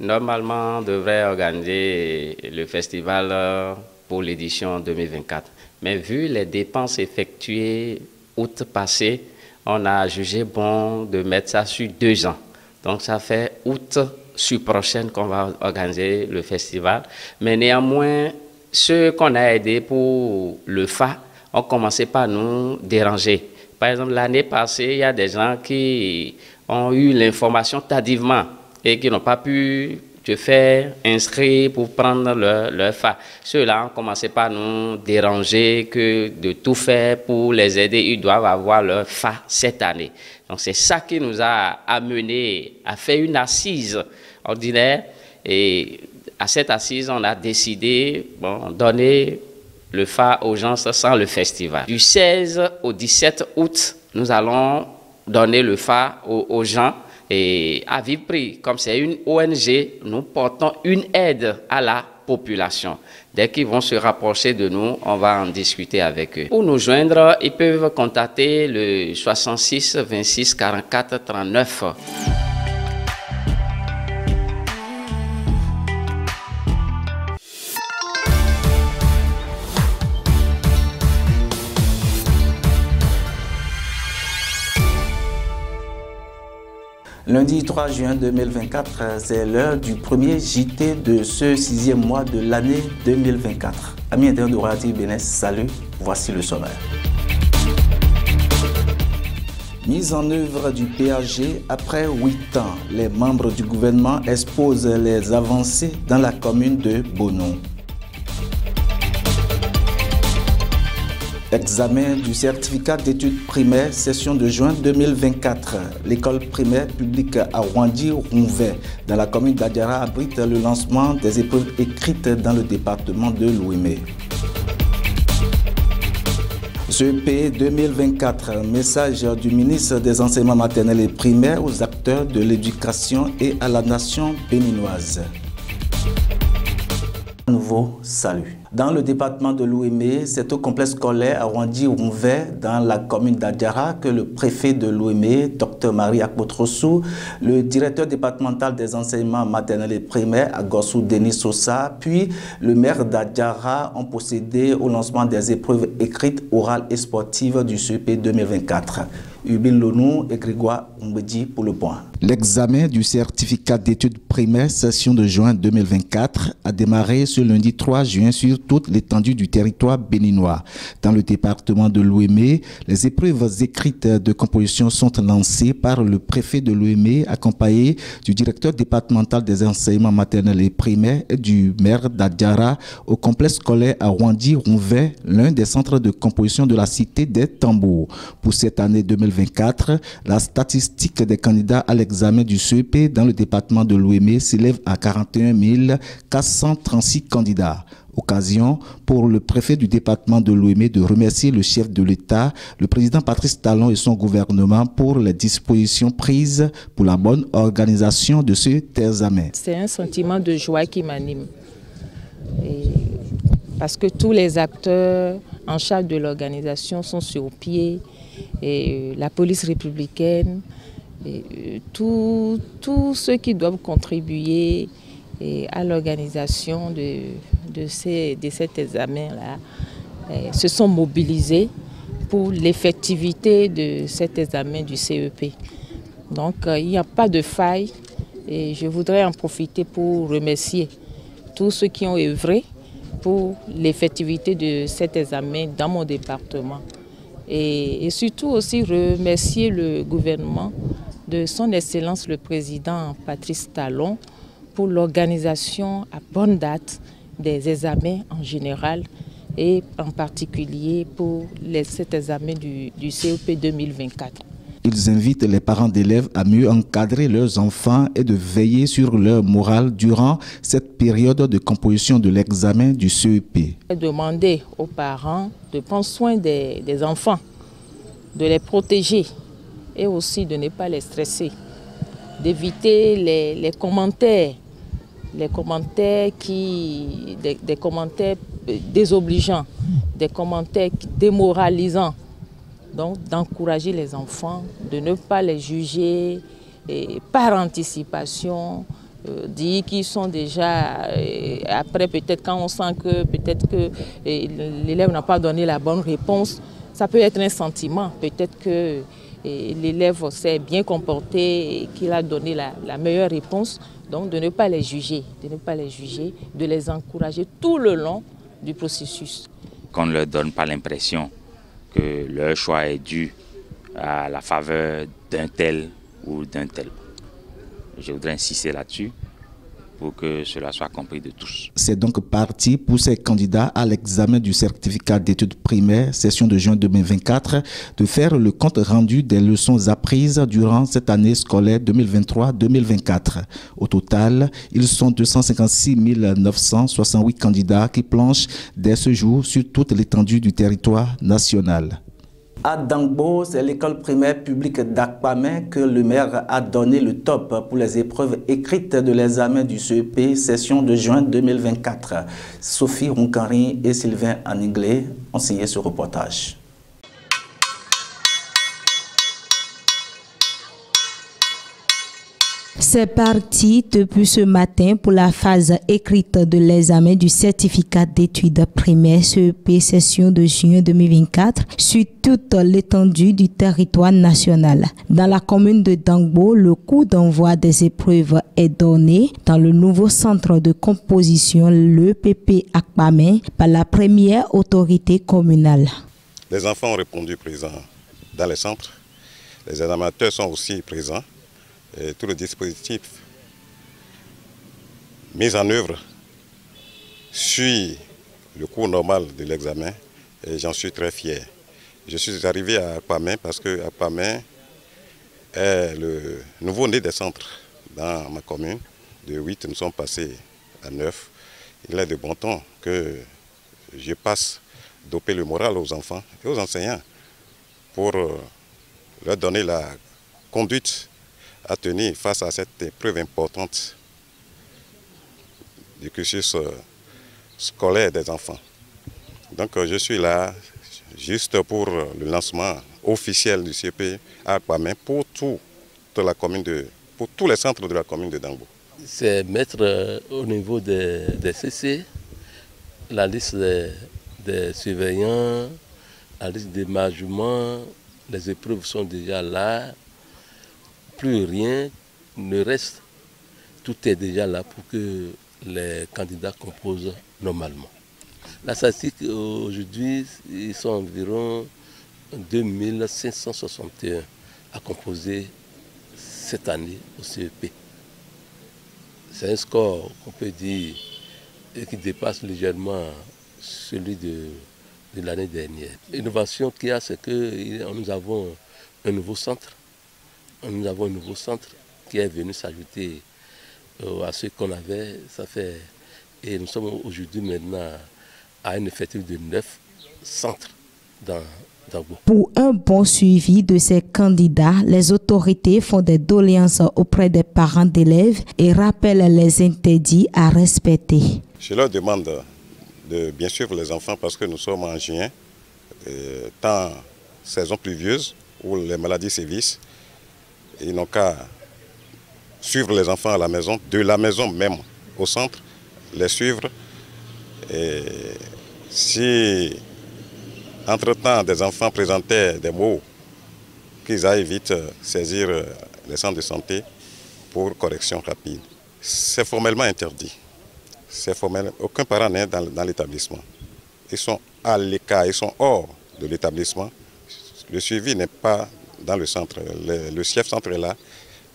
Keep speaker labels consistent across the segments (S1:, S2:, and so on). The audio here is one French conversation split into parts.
S1: normalement, on devrait organiser le festival pour l'édition 2024. Mais vu les dépenses effectuées août passé, on a jugé bon de mettre ça sur 2 ans. Donc ça fait août sur prochaine qu'on va organiser le festival. Mais néanmoins, ceux qu'on a aidés pour le FA ont commencé par nous déranger. Par exemple, l'année passée, il y a des gens qui ont eu l'information tardivement et qui n'ont pas pu se faire inscrire pour prendre leur FA. Ceux-là ont commencé par nous déranger que de tout faire pour les aider. Ils doivent avoir leur FA cette année. Donc c'est ça qui nous a amené à faire une assise ordinaire. Et à cette assise, on a décidé de donner le FA aux gens sans le festival. Du 16 au 17 août, nous allons donner le FA aux gens. Et à vive prix, comme c'est une ONG, nous portons une aide à la population. Dès qu'ils vont se rapprocher de nous, on va en discuter avec eux. Pour nous joindre, ils peuvent contacter le 66 26 44 39.
S2: Lundi 3 juin 2024, c'est l'heure du premier JT de ce 6e mois de l'année 2024. Amis internautes de Royal TV Bénin, salut, voici le sommaire. Mise en œuvre du PAG après 8 ans, les membres du gouvernement exposent les avancées dans la commune de Bonon. Examen du certificat d'études primaires, session de juin 2024. L'école primaire publique à Ouandi-Rouvet, dans la commune d'Adiara, abrite le lancement des épreuves écrites dans le département de l'Ouémé. CEP 2024, message du ministre des Enseignements maternels et primaires aux acteurs de l'éducation et à la nation béninoise. Nouveau salut. Dans le département de l'Ouémé, c'est au complexe scolaire à Ouandi-Rouvet, dans la commune d'Adiara, que le préfet de l'Ouémé, Dr Marie Akpotrossou, le directeur départemental des enseignements maternels et primaires, Agossou Denis Sosa, puis le maire d'Adiara ont procédé au lancement des épreuves écrites, orales et sportives du CEP 2024. Ubin Lonou et Grégoire Mbedi pour le point. L'examen du certificat d'études primaires session de juin 2024 a démarré ce lundi 3 juin sur toute l'étendue du territoire béninois. Dans le département de l'Ouémé, les épreuves écrites de composition sont lancées par le préfet de l'Ouémé, accompagné du directeur départemental des enseignements maternels et primaires et du maire d'Adiara au complexe scolaire à Ouandi-Rouvet, l'un des centres de composition de la cité des Tambours. Pour cette année 2024, la statistique des candidats à l'examen du CEP dans le département de l'Ouémé s'élève à 41 436 candidats. Occasion pour le préfet du département de l'Ouémé de remercier le chef de l'État, le président Patrice Talon et son gouvernement pour les dispositions prises pour la bonne organisation de cet examen. C'est un sentiment de joie qui m'anime. Parce que tous les acteurs en charge de l'organisation sont sur pied, et la police républicaine, et tous ceux qui doivent contribuer à l'organisation de cet examen-là se sont mobilisés pour l'effectivité de cet examen du CEP. Donc il n'y a pas de faille et je voudrais en profiter pour remercier tous ceux qui ont œuvré pour l'effectivité de cet examen dans mon département. Et surtout aussi remercier le gouvernement de son Excellence le Président Patrice Talon pour l'organisation à bonne date des examens en général et en particulier pour cet examen du CEP 2024. Ils invitent les parents d'élèves à mieux encadrer leurs enfants et de veiller sur leur morale durant cette période de composition de l'examen du CEP. Demander aux parents de prendre soin des enfants, de les protéger et aussi de ne pas les stresser, d'éviter les commentaires désobligeants, des commentaires démoralisants. Donc d'encourager les enfants, de ne pas les juger par anticipation
S3: dire qu'ils sont déjà, après peut-être quand on sent que peut-être que l'élève n'a pas donné la bonne réponse, ça peut être un sentiment, peut-être que l'élève s'est bien comporté et qu'il a donné la meilleure réponse, donc de ne pas les juger, de les encourager tout le long du processus.
S4: Qu'on ne leur donne pas l'impression que leur choix est dû à la faveur d'un tel ou d'un tel. Je voudrais insister là-dessus pour que cela soit compris de tous.
S2: C'est donc parti pour ces candidats à l'examen du certificat d'études primaires, session de juin 2024, de faire le compte rendu des leçons apprises durant cette année scolaire 2023-2024. Au total, ils sont 256 968 candidats qui planchent dès ce jour sur toute l'étendue du territoire national. À Dangbo, c'est l'école primaire publique d'Akpamé que le maire a donné le top pour les épreuves écrites de l'examen du CEP session de juin 2024. Sophie Rounkari et Sylvain Aninglé ont signé ce reportage.
S5: C'est parti depuis ce matin pour la phase écrite de l'examen du certificat d'études primaires CEP session de juin 2024 sur toute l'étendue du territoire national. Dans la commune de Dangbo, le coup d'envoi des épreuves est donné dans le nouveau centre de composition, l'EPP Akpamé, par la première autorité communale.
S6: Les enfants ont répondu présents dans les centres. Les examinateurs sont aussi présents. Et tout le dispositif mis en œuvre suit le cours normal de l'examen et j'en suis très fier. Je suis arrivé à Akpamé parce que Akpamé est le nouveau-né des centres dans ma commune. De 8, nous sommes passés à 9. Il est de bon ton que je passe doper le moral aux enfants et aux enseignants pour leur donner la conduite à tenir face à cette épreuve importante du cursus scolaire des enfants. Donc je suis là juste pour le lancement officiel du CEP à Akpamé pour tous les centres de la commune de Dangbo.
S7: C'est mettre au niveau des CC la liste des surveillants, la liste des mangements, les épreuves sont déjà là. Plus rien ne reste, tout est déjà là pour que les candidats composent normalement. La statistique aujourd'hui, ils sont environ 2561 à composer cette année au CEP. C'est un score qu'on peut dire qui dépasse légèrement celui de l'année dernière. L'innovation qu'il y a, c'est que nous avons un nouveau centre. Nous avons un nouveau centre qui est venu s'ajouter à ce qu'on avait. Et nous sommes aujourd'hui maintenant à un effectif de 9 centres dans Dangbo.
S5: Pour un bon suivi de ces candidats, les autorités font des doléances auprès des parents d'élèves et rappellent les interdits à respecter.
S6: Je leur demande de bien suivre les enfants parce que nous sommes en juin, temps saison pluvieuse où les maladies sévissent. Ils n'ont qu'à suivre les enfants à la maison, de la maison même au centre, les suivre. Et si, entre-temps, des enfants présentaient des maux, qu'ils aillent vite saisir les centres de santé pour correction rapide. C'est formellement interdit. C'est formel. Aucun parent n'est dans l'établissement. Ils sont à l'écart, ils sont hors de l'établissement. Le suivi n'est pas dans le centre. Le chef centre est là.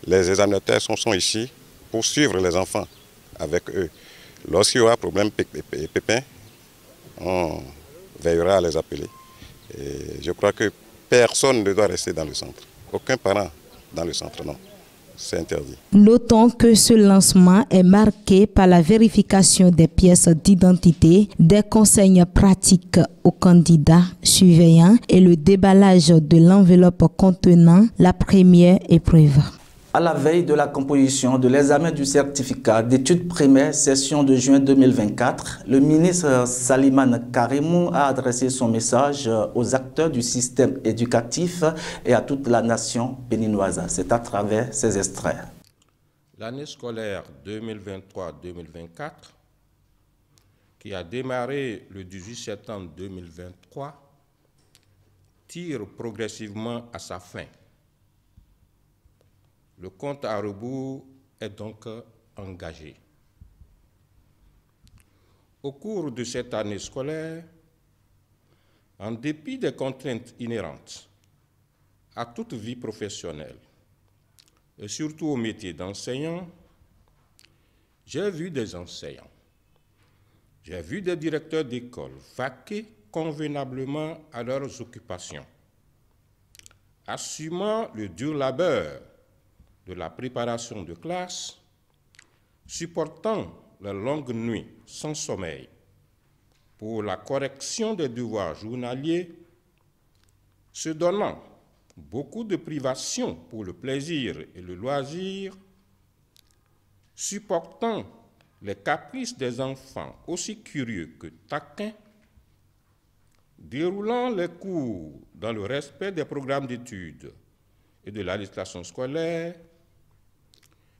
S6: Les examinateurs sont ici pour suivre les enfants avec eux. Lorsqu'il y aura problème pépin, on veillera à les appeler. Et je crois que personne ne doit rester dans le centre. Aucun parent dans le centre, non. C'est interdit.
S5: Notons que ce lancement est marqué par la vérification des pièces d'identité, des conseils pratiques aux candidats surveillants et le déballage de l'enveloppe contenant la première épreuve.
S2: À la veille de la composition de l'examen du certificat d'études primaires session de juin 2024, le ministre Salimane Karimou a adressé son message aux acteurs du système éducatif et à toute la nation béninoise. C'est à travers ces extraits.
S8: L'année scolaire 2023-2024, qui a démarré le 18 septembre 2023, tire progressivement à sa fin. Le compte à rebours est donc engagé. Au cours de cette année scolaire, en dépit des contraintes inhérentes à toute vie professionnelle, et surtout au métier d'enseignant, j'ai vu des enseignants, j'ai vu des directeurs d'école vaquer convenablement à leurs occupations, assumant le dur labeur de la préparation de classe, supportant les longues nuits sans sommeil pour la correction des devoirs journaliers, se donnant beaucoup de privations pour le plaisir et le loisir, supportant les caprices des enfants aussi curieux que taquins, déroulant les cours dans le respect des programmes d'études et de la législation scolaire,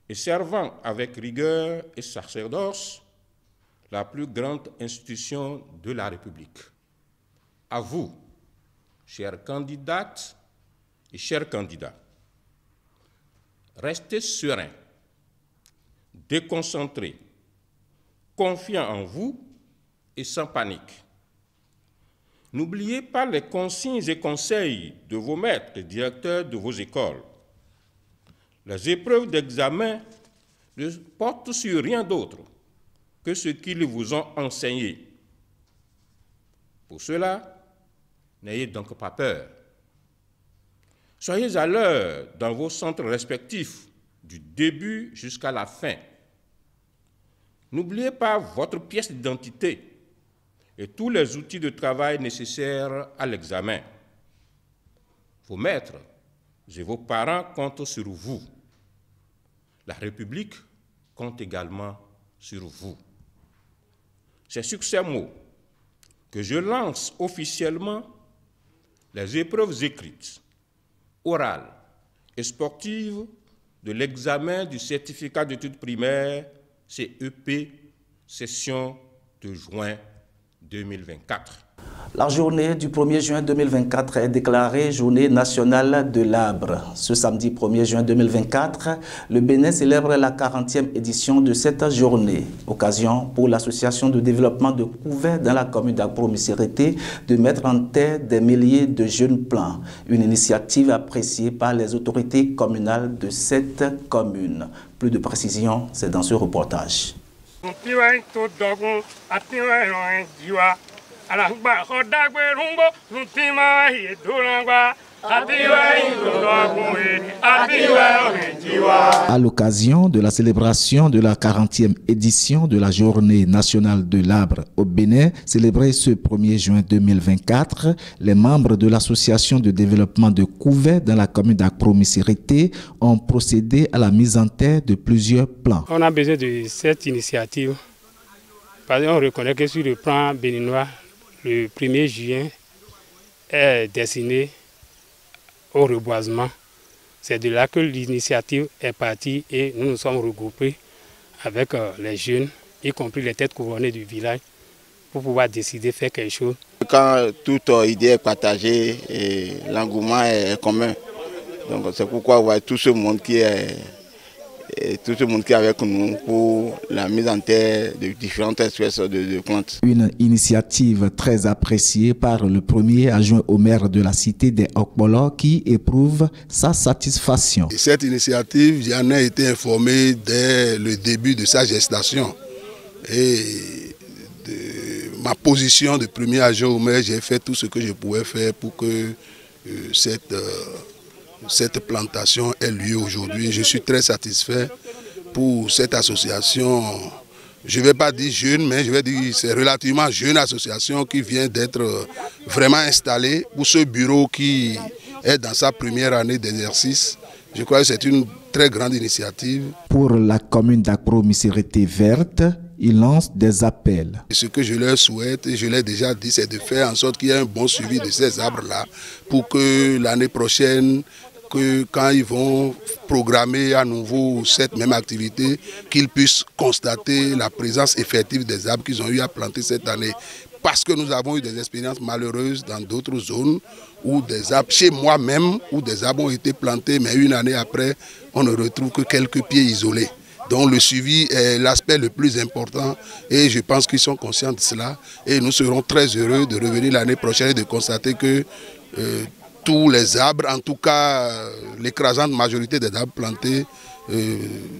S8: et servant avec rigueur et sacerdoce la plus grande institution de la République. À vous, chères candidates et chers candidats, restez sereins, déconcentrés, confiants en vous et sans panique. N'oubliez pas les consignes et conseils de vos maîtres et directeurs de vos écoles. Les épreuves d'examen ne portent sur rien d'autre que ce qu'ils vous ont enseigné. Pour cela, n'ayez donc pas peur. Soyez à l'heure dans vos centres respectifs, du début jusqu'à la fin. N'oubliez pas votre pièce d'identité et tous les outils de travail nécessaires à l'examen. Vos maîtres et vos parents comptent sur vous. La République compte également sur vous. C'est sur ces mots que je lance officiellement les épreuves écrites, orales et sportives de l'examen du certificat d'études primaires CEP, session de juin 2024.
S2: La journée du 1er juin 2024 est déclarée journée nationale de l'arbre. Ce samedi 1er juin 2024, le Bénin célèbre la 40e édition de cette journée. Occasion pour l'association de développement de Couvet dans la commune d'Agro-Missirité de mettre en terre des milliers de jeunes plants. Une initiative appréciée par les autorités communales de cette commune. Plus de précisions, c'est dans ce reportage. À l'occasion de la célébration de la 40e édition de la Journée nationale de l'arbre au Bénin, célébrée ce 1er juin 2024, les membres de l'association de développement de Couvet dans la commune d'Agro-Missirité ont procédé à la mise en terre de plusieurs plants.
S9: On a besoin de cette initiative parce qu'on reconnaît que sur le plan béninois, le 1er juin est destiné au reboisement. C'est de là que l'initiative est partie et nous nous sommes regroupés avec les jeunes, y compris les têtes couronnées du village, pour pouvoir décider de faire quelque chose.
S10: Quand toute idée est partagée, l'engouement est commun. Donc c'est pourquoi on voit tout ce monde qui est avec nous pour la mise en terre de différentes espèces de plantes. Une initiative très appréciée par le premier adjoint au maire de la cité des Okpolo qui éprouve sa satisfaction. Et cette initiative, j'en ai été informé dès le début de sa gestation. Et de ma position de premier adjoint au maire, j'ai fait tout ce que je pouvais faire pour que cette plantation ait lieu aujourd'hui. Je suis très satisfait pour cette association. Je ne vais pas dire jeune, mais je vais dire c'est relativement jeune association qui vient d'être vraiment installée pour ce bureau qui est dans sa première année d'exercice. Je crois que c'est une très grande initiative. Pour la commune d'Agro-Missirité verte, il lance des appels. Ce que je leur souhaite, et je l'ai déjà dit, c'est de faire en sorte qu'il y ait un bon suivi de ces arbres-là pour que l'année prochaine, quand ils vont programmer à nouveau cette même activité, qu'ils puissent constater la présence effective des arbres qu'ils ont eu à planter cette année. Parce que nous avons eu des expériences malheureuses dans d'autres zones où des arbres, chez moi-même, où des arbres ont été plantés, mais une année après, on ne retrouve que quelques pieds isolés. Donc le suivi est l'aspect le plus important et je pense qu'ils sont conscients de cela. Et nous serons très heureux de revenir l'année prochaine et de constater que tous les arbres, en tout cas l'écrasante majorité des arbres plantés,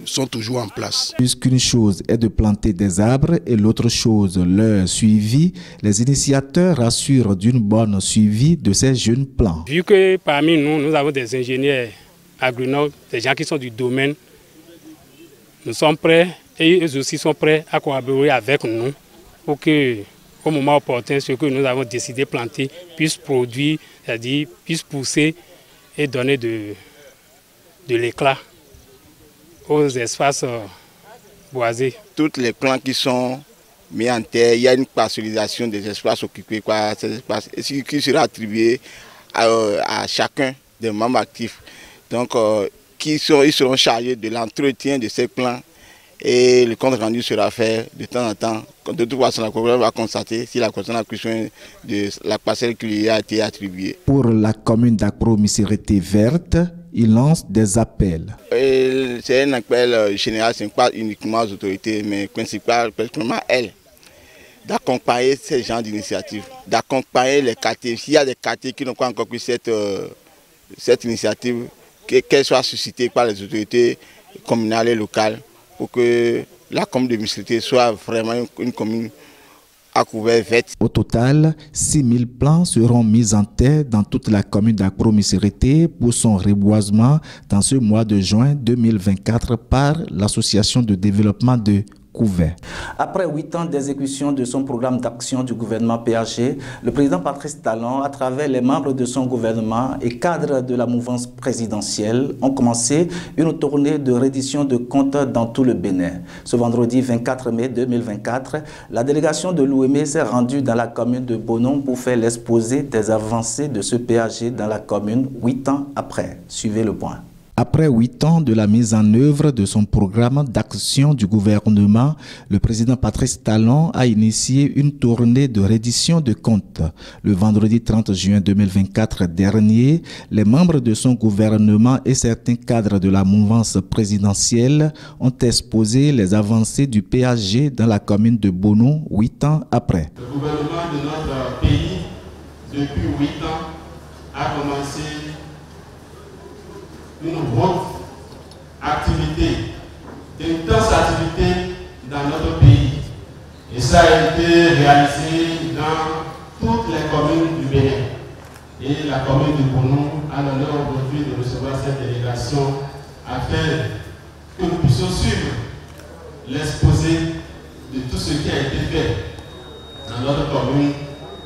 S10: sont toujours en place.
S2: Puisqu'une chose est de planter des arbres et l'autre chose leur suivi, les initiateurs assurent d'une bonne suivi de ces jeunes plants.
S9: Vu que parmi nous avons des ingénieurs agronomes, des gens qui sont du domaine, nous sommes prêts et eux aussi sont prêts à collaborer avec nous pour que, au moment opportun, ce que nous avons décidé de planter puisse produire, c'est-à-dire puisse pousser et donner de l'éclat aux espaces boisés.
S11: Tous les plants qui sont mis en terre, il y a une parcellisation des espaces occupés, ces espaces, qui sera attribué à chacun des membres actifs. Donc, ils seront chargés de l'entretien de ces plants et le compte rendu sera fait de temps en temps. De toute façon, la coopérative va constater si la personne a pris soin de la parcelle qui lui a été attribuée.
S2: Pour la commune d'Akro-Missirité verte, il lance des appels.
S11: C'est un appel général, ce n'est pas uniquement aux autorités, mais principalement à elles, d'accompagner ces gens d'initiatives, d'accompagner les quartiers. S'il y a des quartiers qui n'ont pas encore pris cette initiative, qu'elle soit suscitée par les autorités communales et locales pour que la commune de Missirité soit vraiment une commune à couvert vert.
S2: Au total, 6000 plants seront mis en terre dans toute la commune d'Akro-Missirité pour son reboisement dans ce mois de juin 2024 par l'association de développement de Couvert. Après 8 ans d'exécution de son programme d'action du gouvernement PAG, le président Patrice Talon, à travers les membres de son gouvernement et cadres de la mouvance présidentielle, ont commencé une tournée de reddition de comptes dans tout le Bénin. Ce vendredi 24 mai 2024, la délégation de l'OUME s'est rendue dans la commune de Bonon pour faire l'exposé des avancées de ce PAG dans la commune 8 ans après. Suivez le point. Après 8 ans de la mise en œuvre de son programme d'action du gouvernement, le président Patrice Talon a initié une tournée de reddition de comptes. Le vendredi 30 juin 2024 dernier, les membres de son gouvernement et certains cadres de la mouvance présidentielle ont exposé les avancées du PAG dans la commune de Bonon 8 ans après.
S12: Le gouvernement de notre pays, depuis 8 ans, a commencé une haute activité, d'intense activité dans notre pays. Et ça a été réalisé dans toutes les communes du Bénin. Et la commune de Bonon a l'honneur aujourd'hui de recevoir cette délégation afin que nous puissions suivre l'exposé de tout ce qui a été fait dans notre commune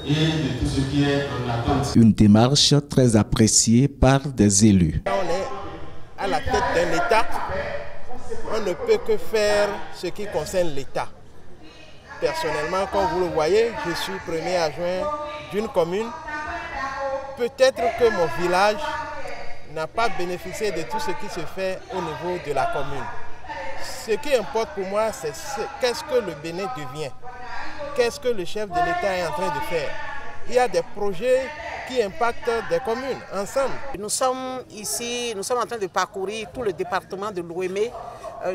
S12: et de tout ce qui est en attente.
S2: Une démarche très appréciée par des élus.
S13: À la tête d'un État, on ne peut que faire ce qui concerne l'État. Personnellement, comme vous le voyez, je suis premier adjoint d'une commune. Peut-être que mon village n'a pas bénéficié de tout ce qui se fait au niveau de la commune. Ce qui importe pour moi, c'est qu'est-ce que le Bénin devient, qu'est-ce que le chef de l'État est en train de faire. Il y a des projets qui impactent des communes ensemble.
S14: Nous sommes ici, nous sommes en train de parcourir tout le département de l'OUME.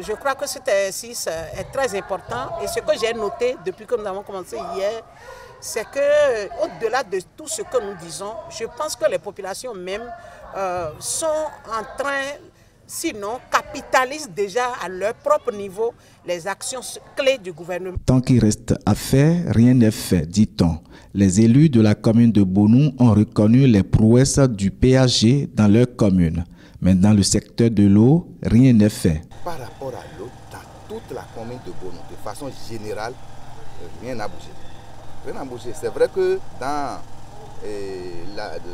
S14: Je crois que cet exercice est très important et ce que j'ai noté depuis que nous avons commencé hier, c'est qu'au-delà de tout ce que nous disons, je pense que les populations même sont en train, sinon capitalisent déjà à leur propre niveau les actions clés du gouvernement.
S2: Tant qu'il reste à faire, rien n'est fait, dit-on. Les élus de la commune de Bonon ont reconnu les prouesses du PAG dans leur commune. Mais dans le secteur de l'eau, rien n'est fait.
S15: Par rapport à l'eau, dans toute la commune de Bonon, de façon générale, rien n'a bougé. Rien n'a bougé. C'est vrai que dans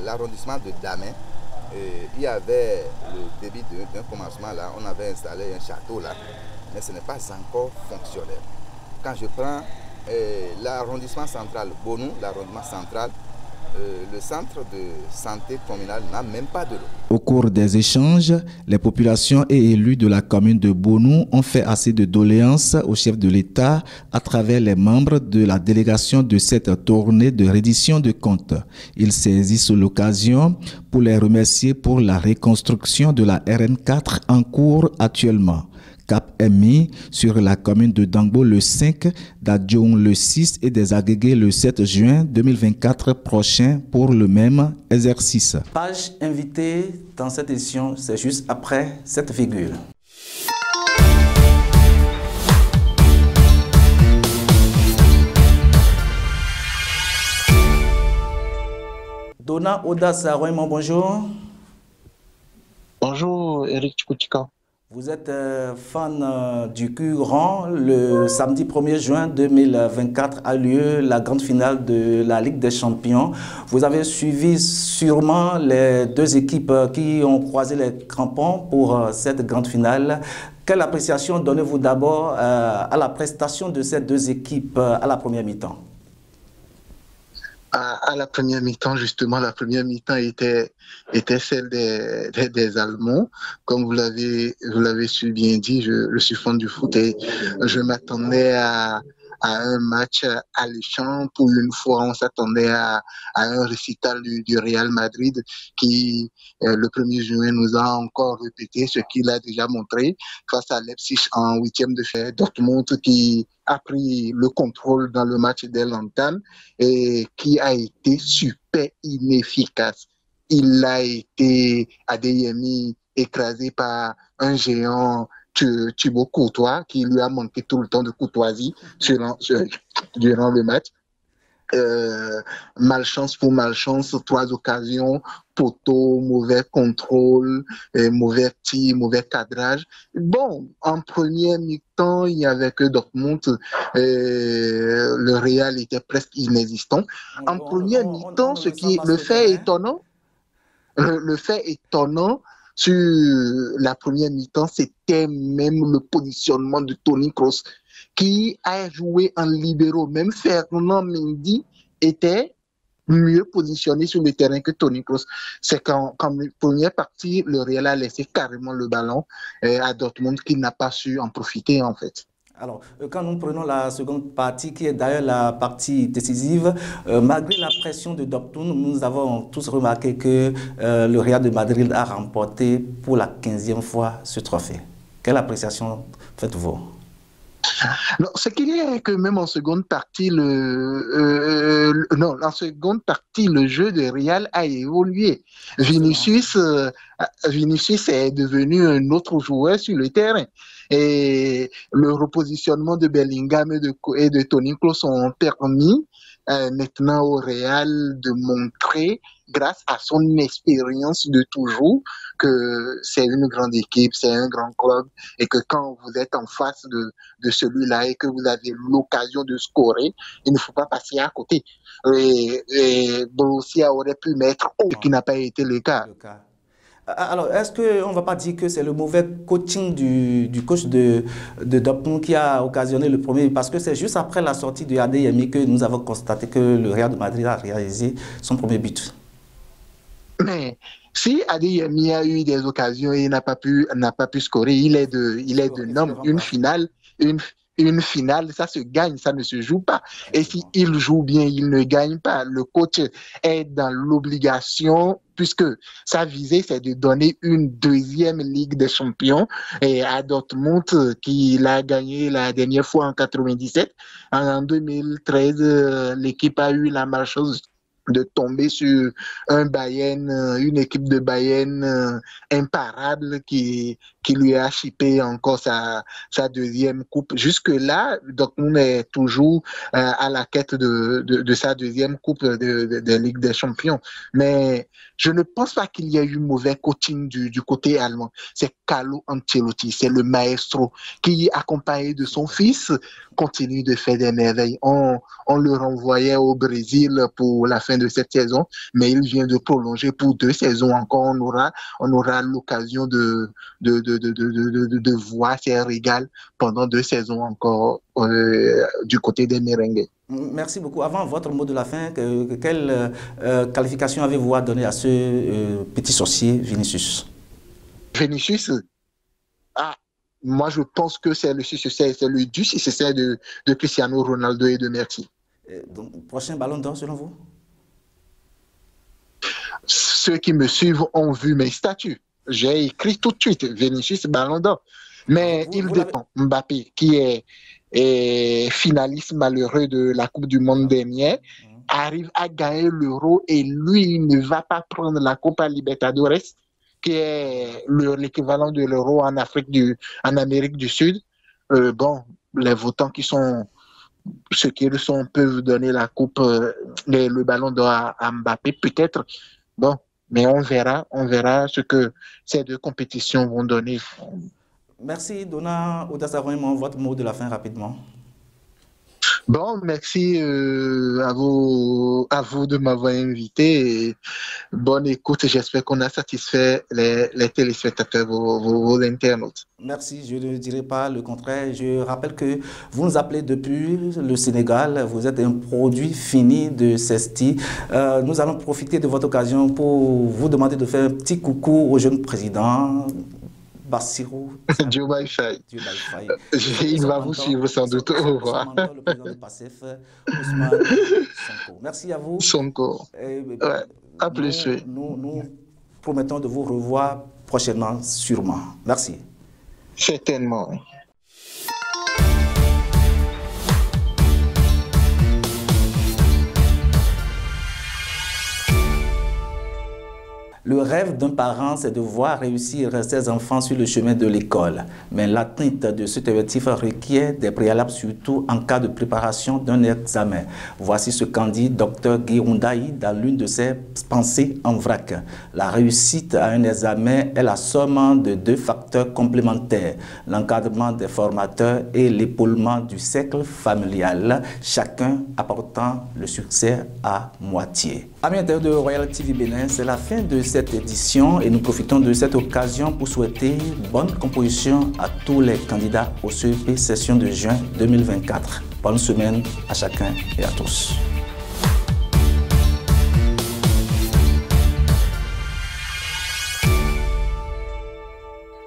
S15: l'arrondissement de Damen, il y avait le débit d'un commencement là, on avait installé un château là, mais ce n'est pas encore fonctionnel. Quand je prends l'arrondissement central Bonon, l'arrondissement central, le centre de santé communal n'a même pas de l'eau.
S2: Au cours des échanges, les populations et élus de la commune de Bonou ont fait assez de doléances au chef de l'État à travers les membres de la délégation de cette tournée de reddition de comptes. Ils saisissent l'occasion pour les remercier pour la reconstruction de la RN4 en cours actuellement. Cap est mis sur la commune de Dangbo le 5, d'Adjoung le 6 et des Agégués le 7 juin 2024 prochain pour le même exercice. Page invitée dans cette édition, c'est juste après cette virgule. Donna Oda Saroimon, bonjour.
S16: Bonjour Eric Chikoutika.
S2: Vous êtes fan du Courant. Le samedi 1er juin 2024 a lieu la grande finale de la Ligue des Champions. Vous avez suivi sûrement les deux équipes qui ont croisé les crampons pour cette grande finale. Quelle appréciation donnez-vous d'abord à la prestation de ces deux équipes à la première mi-temps?
S16: À la première mi-temps, justement, la première mi-temps était celle des Allemands. Comme vous l'avez su bien dit, je suis fan du foot et je m'attendais à un match alléchant. Pour une fois, on s'attendait à un récital du Real Madrid qui, le 1er juin, nous a encore répété ce qu'il a déjà montré face à Leipzig en 8e de finale. Dortmund qui a pris le contrôle dans le match dès l'entame et qui a été super inefficace. Il a été, Adeyemi, écrasé par un géant Thibaut Courtois qui lui a manqué tout le temps de courtoisie durant le match. Malchance pour malchance, 3 occasions, poteau, mauvais contrôle, mauvais tir, mauvais cadrage. Bon, en première mi-temps, il n'y avait que Dortmund, le Real était presque inexistant. En première mi-temps, le fait étonnant sur la première mi-temps, c'était même le positionnement de Toni Kroos qui a joué en libéraux. Même Fernand Mendy était mieux positionné sur le terrain que Toni Kroos. C'est qu'en première partie, le Real a laissé carrément le ballon à Dortmund qui n'a pas su en profiter en fait.
S2: Alors, quand nous prenons la seconde partie, qui est d'ailleurs la partie décisive, malgré la pression de Dortmund, nous avons tous remarqué que le Real de Madrid a remporté pour la 15e fois ce trophée. Quelle appréciation faites-vous?
S16: Non, ce qu'il y a que même en seconde partie, le jeu de Real a évolué. Vinicius est devenu un autre joueur sur le terrain. Et le repositionnement de Bellingham et de Toni Kroos ont permis maintenant au Real de montrer, grâce à son expérience de toujours, que c'est une grande équipe, c'est un grand club, et que quand vous êtes en face de celui-là et que vous avez l'occasion de scorer, il ne faut pas passer à côté. Et Borussia aurait pu mettre ce qui n'a pas été le cas.
S2: Alors, est-ce qu'on ne va pas dire que c'est le mauvais coaching du coach de Dortmund qui a occasionné le premier? Parce que c'est juste après la sortie de Adeyemi que nous avons constaté que le Real de Madrid a réalisé son premier but.
S16: Mais si Adeyemi a eu des occasions et n'a pas pu scorer, il est de norme. Une finale, ça se gagne, ça ne se joue pas. Et si il joue bien, il ne gagne pas. Le coach est dans l'obligation, puisque sa visée, c'est de donner une 2e Ligue des Champions et à Dortmund, qui l'a gagné la dernière fois en 97. En 2013, l'équipe a eu la malchance de tomber sur une équipe de Bayern imparable qui lui a chippé encore sa 2e coupe. Jusque-là, Dortmund est toujours à la quête de sa 2e coupe de Ligue des Champions. Mais je ne pense pas qu'il y ait eu mauvais coaching du côté allemand. C'est Carlo Ancelotti, c'est le maestro qui, accompagné de son fils, continue de faire des merveilles. On le renvoyait au Brésil pour la fin de cette saison, mais il vient de prolonger pour 2 saisons encore. On aura l'occasion de voir ses régals pendant 2 saisons encore du côté des merengues.
S2: Merci beaucoup. Avant votre mot de la fin, quelle qualification avez-vous à donner à ce petit sorcier Vinicius?
S16: Vinicius, moi je pense que c'est le du succès de Cristiano Ronaldo et de Messi.
S2: Donc, prochain ballon d'or selon vous?
S16: Ceux qui me suivent ont vu mes statuts. J'ai écrit tout de suite Vinicius ballon d'or. Mais il dépend. Mbappé, qui est finaliste malheureux de la Coupe du Monde dernière, arrive à gagner l'Euro et lui, il ne va pas prendre la Copa Libertadores, qui est l'équivalent de l'Euro en Amérique du Sud. Les votants qui sont ceux qui le sont peuvent donner la coupe, le ballon d'or à Mbappé, peut-être. Bon, mais on verra ce que ces 2 compétitions vont donner.
S2: Merci. Donna Oudassavoyman, votre mot de la fin rapidement.
S16: Bon, merci à vous de m'avoir invité. Et bonne écoute. J'espère qu'on a satisfait les téléspectateurs, vos internautes.
S2: Merci, je ne dirai pas le contraire. Je rappelle que vous nous appelez depuis le Sénégal. Vous êtes un produit fini de CESTI. Nous allons profiter de votre occasion pour vous demander de faire un petit coucou au jeune président Bassirou
S16: Diomaye Faye. Il va vous suivre sans doute. Au revoir.
S2: Le président du PASTEF, Ousmane Sonko. Merci à vous.
S16: Sonko. À plus.
S2: Nous promettons de vous revoir prochainement, sûrement. Merci.
S16: Certainement.
S2: Le rêve d'un parent, c'est de voir réussir ses enfants sur le chemin de l'école. Mais l'atteinte de cet objectif requiert des préalables, surtout en cas de préparation d'un examen. Voici ce qu'en dit Dr Guirundaï dans l'une de ses pensées en vrac. La réussite à un examen est la somme de 2 facteurs complémentaires, l'encadrement des formateurs et l'épaulement du cercle familial, chacun apportant le succès à moitié. Amis internautes de Royal TV Bénin, c'est la fin de cette édition et nous profitons de cette occasion pour souhaiter bonne composition à tous les candidats au CEP session de juin 2024. Bonne semaine à chacun et à tous.